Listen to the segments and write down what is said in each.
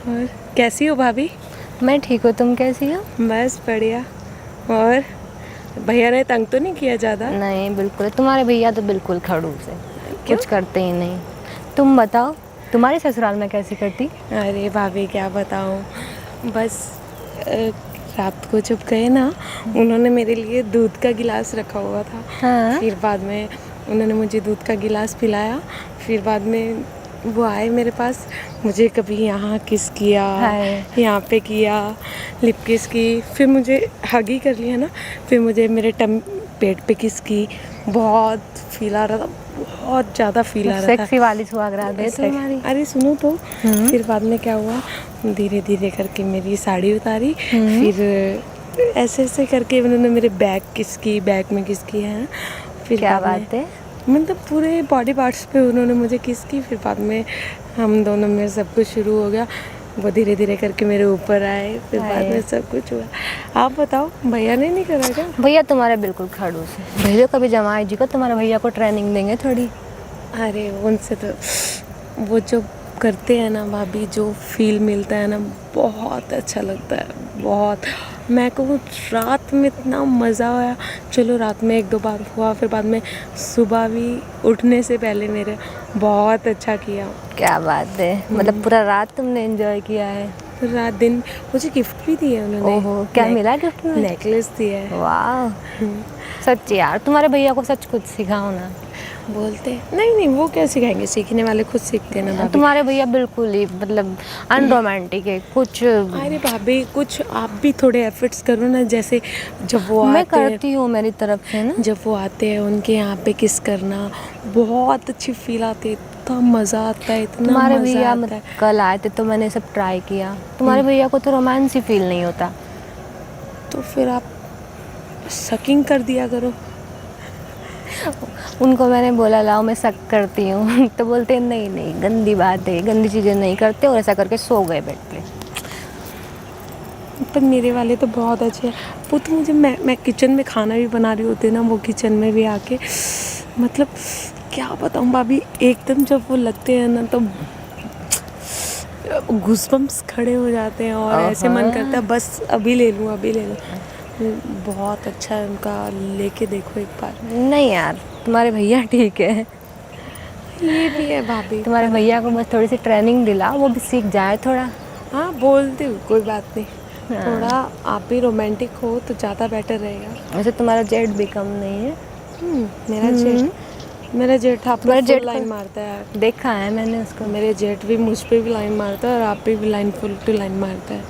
और कैसी हो भाभी? मैं ठीक हूँ, तुम कैसी हो? बस बढ़िया। और भैया ने तंग तो नहीं किया ज़्यादा? नहीं बिल्कुल, तुम्हारे भैया तो बिल्कुल खड़ूस है, क्यों? कुछ करते ही नहीं। तुम बताओ, तुम्हारी ससुराल में कैसी करती? अरे भाभी क्या बताऊँ, बस अ, रात को जब गए ना, उन्होंने मेरे लिए दूध का गिलास रखा हुआ था। हाँ। फिर बाद में उन्होंने मुझे दूध का गिलास पिलाया। फिर बाद में वो आए मेरे पास, मुझे कभी यहाँ किस किया, हाय। यहाँ पे किया, लिप किस की, फिर मुझे हग ही कर लिया ना, फिर मुझे मेरे पेट पे किस की। बहुत फील आ रहा था, बहुत ज़्यादा फील आ रहा था। सेक्सी वाली सुहागरात है ऐसे तुम्हारी। अरे सुनो तो, फिर बाद में क्या हुआ, धीरे धीरे करके मेरी साड़ी उतारी। फिर ऐसे ऐसे करके उन्होंने मेरे बैग में किस की है। फिर क्या बाद में बात है। मतलब पूरे बॉडी पार्ट्स पे उन्होंने मुझे किस की। फिर बाद में हम दोनों में सब कुछ शुरू हो गया। वो धीरे धीरे करके मेरे ऊपर आए, फिर बाद में सब कुछ हुआ। आप बताओ, भैया ने नहीं करा क्या? भैया तुम्हारे बिल्कुल खड़ूस है, भेजो कभी जमाई जी को, तुम्हारे भैया को ट्रेनिंग देंगे थोड़ी। अरे उनसे तो वो जो करते हैं ना भाभी, जो फील मिलता है ना, बहुत अच्छा लगता है। बहुत, मैं कहूँ रात में इतना मज़ा आया। चलो रात में एक दो बार हुआ, फिर बाद में सुबह भी उठने से पहले मेरे बहुत अच्छा किया। क्या बात है, मतलब पूरा रात तुमने एंजॉय किया है। रात दिन मुझे गिफ्ट भी दिया उन्होंने। ओहो, क्या मिला गिफ्ट में? नेकलेस दिया है। वाह, सच यार, तुम्हारे भैया को सच कुछ सिखाओ ना। बोलते नहीं नहीं, वो क्या सिखाएंगे, सीखने वाले खुद सीखते हैं ना भाभी। तुम्हारे भैया बिल्कुल ही मतलब अनरोमांटिक है कुछ। अरे भाभी कुछ आप भी थोड़े एफर्ट्स करो ना, जैसे जब वो मैं आते हैं, करती हूँ मेरी तरफ से ना। जब वो आते हैं उनके यहाँ पे किस करना, बहुत अच्छी फील आती है, इतना मज़ा आता है, इतना तुम्हारे मज़ा भैया आता है। कल आए थे तो मैंने सब ट्राई किया, तुम्हारे भैया को तो रोमांस ही फील नहीं होता। तो फिर आप सकिंग कर दिया करो। उनको मैंने बोला लाओ मैं सक करती हूँ तो बोलते नहीं नहीं गंदी बात है, गंदी चीज़ें नहीं करते, और ऐसा करके सो गए बेड पे। पर मेरे वाले तो बहुत अच्छे हैं। वो तो मुझे, मैं किचन में खाना भी बना रही होती है ना, वो किचन में भी आके, मतलब क्या बताऊँ भाभी, एकदम जब वो लगते हैं ना तो गूज़बम्प्स खड़े हो जाते हैं और ऐसे मन करता है बस अभी ले लूँ, अभी ले लूँ। बहुत अच्छा है उनका, लेके देखो एक बार। नहीं यार, तुम्हारे भैया ठीक है। ये भी है भाभी। तुम्हारे भैया को बस थोड़ी सी ट्रेनिंग दिलाओ, वो भी सीख जाए थोड़ा। हाँ बोलती हूँ, कोई बात नहीं। हाँ। थोड़ा आप भी रोमांटिक हो तो ज़्यादा बेटर रहेगा। वैसे तुम्हारा जेट भी कम नहीं है। मेरा जेठ आप तुम्हारे फुल जेट लाइन को मारता है। देखा है मैंने उसको। मेरे जेठ भी मुझ पे भी लाइन मारता है और आप पे भी लाइन, फुल टू लाइन मारता है।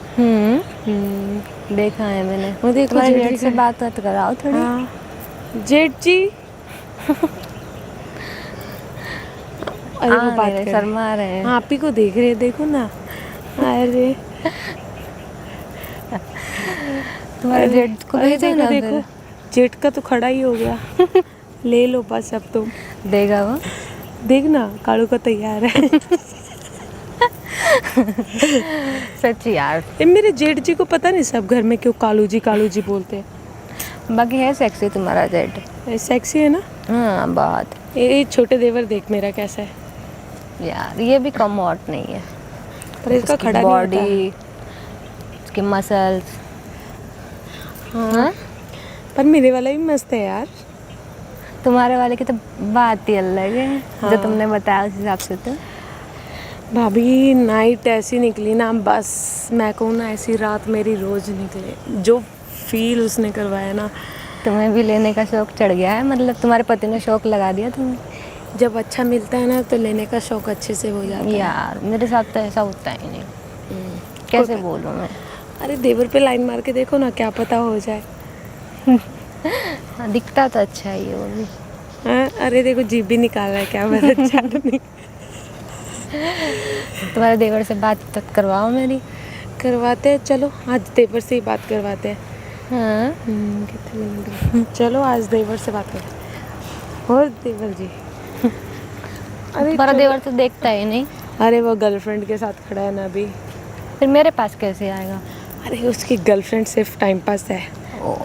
देखा है मैंने। वो देखो तुम्हारे जेठ जेट जी से का। बात कराओ थोड़ी। हाँ जेठ जी। अरे वो बात कर शर्मा रहे हैं। आप ही को देख रहे हैं, देखो ना। अरे तुम्हारे जेट को अरे भेजो देखो ना देखो, फिर। जेठ का तो खड़ा ही हो गया। ले लो बस अब तुम। देगा वो। देखना कालू का तैयार है। सच यार। ये मेरे जेठ जी को पता नहीं सब घर में क्यों कालू जी बोलते हैं। बाकी है सेक्सी तुम्हारा जेट। सेक्सी है ना। हाँ बहुत। ये छोटे देवर देख मेरा कैसा है। यार ये भी कम हॉट नहीं है। पर इसका उसकी खड़ा नहीं होता है। बॉडी, उसके मसल्स। हाँ पर मेरे वाला भी मस्त है यार। तुम्हारे वाले की तो बात ही अलग है। हाँ। जो तुमने बताया उस हिसाब से तो। भाभी नाइट ऐसी निकली ना, बस मैं कहूँ ना, ऐसी रात मेरी रोज निकले। जो फील उसने करवाया ना, तुम्हें भी लेने का शौक चढ़ गया है, मतलब तुम्हारे पति ने शौक लगा दिया तुम्हें। जब अच्छा मिलता है ना तो लेने का शौक अच्छे से हो जाता है। यार मेरे साथ तो ऐसा होता ही नहीं। कैसे बोलूँ मैं। अरे देवर पे लाइन मार के देखो ना, क्या पता हो जाए। हाँ, दिखता तो अच्छा ही है वो भी। हाँ अरे देखो जीभ भी निकाल रहा है, क्या पता अच्छा नहीं। तुम्हारे देवर से बात करवाओ मेरी। करवाते हैं, चलो आज देवर से ही बात करवाते हैं। हाँ। कितने मिनट हुए? चलो आज देवर से बात करते हैं। और देवर जी। अरे तुम्हारा चलो। देवर तो देखता ही नहीं। अरे वो गर्लफ्रेंड के साथ खड़ा है ना अभी। फिर मेरे पास कैसे आएगा? अरे उसकी गर्लफ्रेंड सिर्फ टाइम पास है। ओ,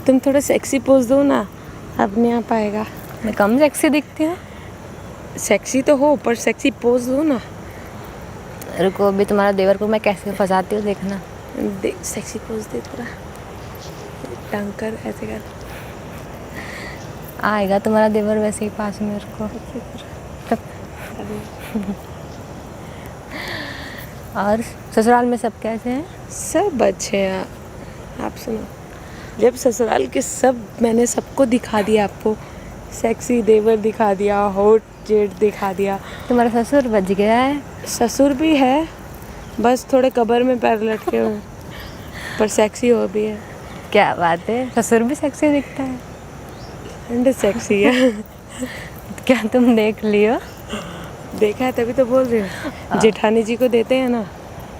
तुम थोड़ा सेक्सी पोज दो ना, अब नहीं आ पाएगा। मैं कम सेक्सी दिखती हूँ? सेक्सी तो हो पर सेक्सी पोज दो ना। रुको अभी तुम्हारा देवर को मैं कैसे फंसाती हूँ देखना। देख सेक्सी पोज दे थोड़ा, टांग कर ऐसे कर। आएगा तुम्हारा देवर वैसे ही पास में मेरे को। और ससुराल में सब कैसे हैं? सब अच्छे हैं। आप सुनो, जब ससुराल के सब मैंने सबको दिखा दिया आपको, सेक्सी देवर दिखा दिया, हॉट जेठ दिखा दिया। तुम्हारा ससुर बच गया है? ससुर भी है, बस थोड़े कब्र में पैर लटके हुए, पर सेक्सी हो भी है। क्या बात है, ससुर भी सेक्सी दिखता है? एंड सेक्सी है। क्या तुम देख लियो? देखा है तभी तो बोल रही हूँ, जेठानी जी को देते हैं ना।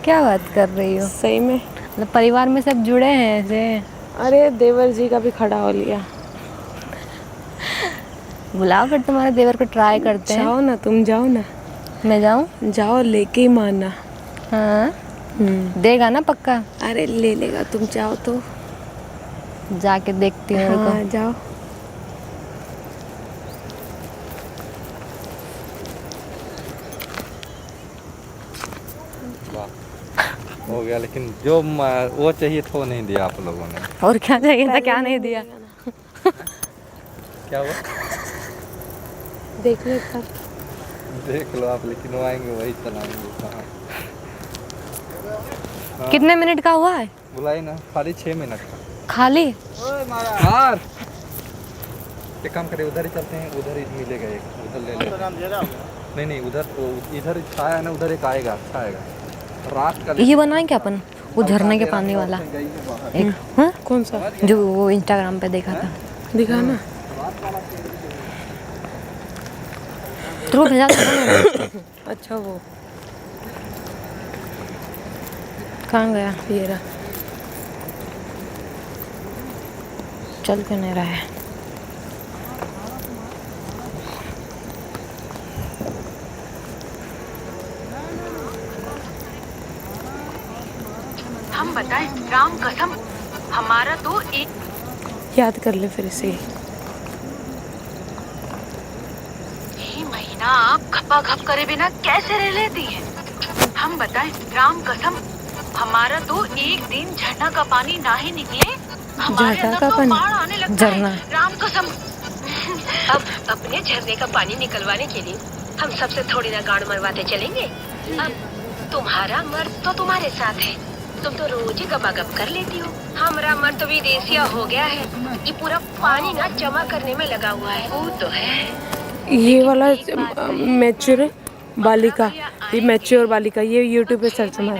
क्या बात कर रही हो? सही में। मतलब परिवार में सब जुड़े हैं ऐसे? अरे देवर जी का भी खड़ा हो लिया। बुलाओ फिर तुम्हारे देवर को, ट्राई करते हैं। जाओ ना, तुम जाओ ना। मैं जाऊँ? जाओ, लेके ही मानना। हाँ देगा ना पक्का? अरे ले लेगा, तुम जाओ तो। जाके देखती हूँ। हाँ जाओ। हो गया, लेकिन जो वो चाहिए था वो नहीं दिया आप लोगों ने। और क्या चाहिए था, क्या नहीं दिया? क्या हुआ? देख लो एक बार। देख लो आप, लेकिन वो आएंगे वही चलाएंगे कहाँ। हाँ। कितने मिनट का हुआ है? बुलाई ना, खाली 6 मिनट का। खाली? यार एक काम करे, उधर ही चलते हैं, उधर ही मिलेगा एक, उधर ले ले। नहीं उधर इधर छाया है ना, उधर एक आएगा, अच्छा आएगा रात का। ये बनाएंगे अपन, वो झरने के पानी वाला एक। हाँ कौन सा? जो वो इंस्टाग्राम पे देखा था। दिखाना। तो वो भेजा था ना। अच्छा वो कहाँ गया? ये रहा। चल क्यों नहीं रहा है? हम बताएं, राम कसम हमारा तो एक याद कर ले फिर से। ही महीना आप खपा खप करे बिना कैसे रह लेती हैं? हम बताएं, राम कसम हमारा तो एक दिन झरना का पानी ना ही निकले, हमारे झरना अंदर का तो पानी? बाढ़ आने लगता झरना। है। राम कसम। अब अपने झरने का पानी निकलवाने के लिए हम सबसे थोड़ी ना गाड़ मरवाते चलेंगे। अब तुम्हारा मर्द तो तुम्हारे साथ है, तुम तो रोज ही गपागप कर लेती हो। हमारा मर्द तो विदेशिया हो गया है, ये पूरा पानी ना जमा करने में लगा हुआ है। वो तो है। ये वाला मैच्योर बालिका, ये मैच्योर बालिका, ये यूट्यूब पे सर्च मार।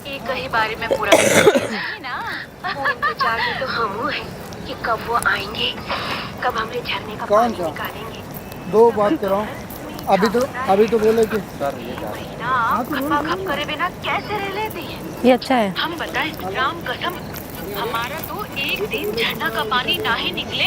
एक ही बारे में पूरा नहीं ना। जाके तो हम हैं कि कब वो आएंगे, कब हमरे झरने का पानी निकालेंगे। दो बात कर रहा हूँ, अभी तो बोले कि महीना आप खपा खप करे बिना कैसे रह लेती हैं? ये अच्छा है। हम बताएं, राम कसम हमारा तो एक दिन झरना का पानी ना ही निकले,